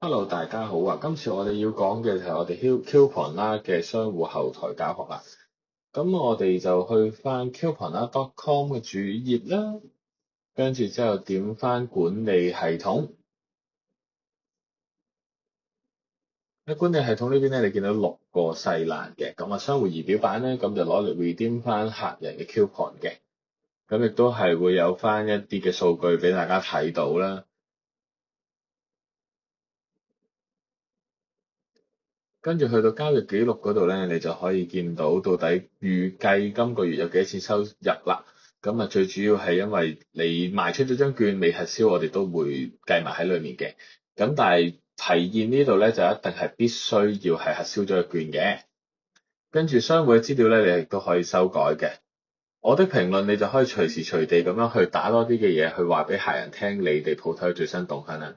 Hello，大家好啊！今次我哋要講嘅就係我哋 Coupon 啦嘅商戶後台教學啦。咁我哋就去翻 coupon.com 嘅主頁啦，跟住之後點翻管理系統。喺管理系統呢邊咧，你見到6個細欄嘅，咁商戶儀表板咧，咁就攞嚟 redeem 翻客人嘅 coupon 嘅。咁亦都係會有翻一啲嘅數據俾大家睇到啦。跟住去到交易記錄嗰度咧，你就可以見到到底預計今個月有幾多錢收入啦。咁最主要係因為你賣出咗張券未核銷，我哋都會計埋喺裡面嘅。咁但係提現呢度咧就一定係必須要係核銷咗個券嘅。跟住商戶嘅資料咧，你亦都可以修改嘅。我的評論你就可以隨時隨地咁樣去打多啲嘅嘢，去話俾客人聽你哋鋪頭嘅最新動向啦。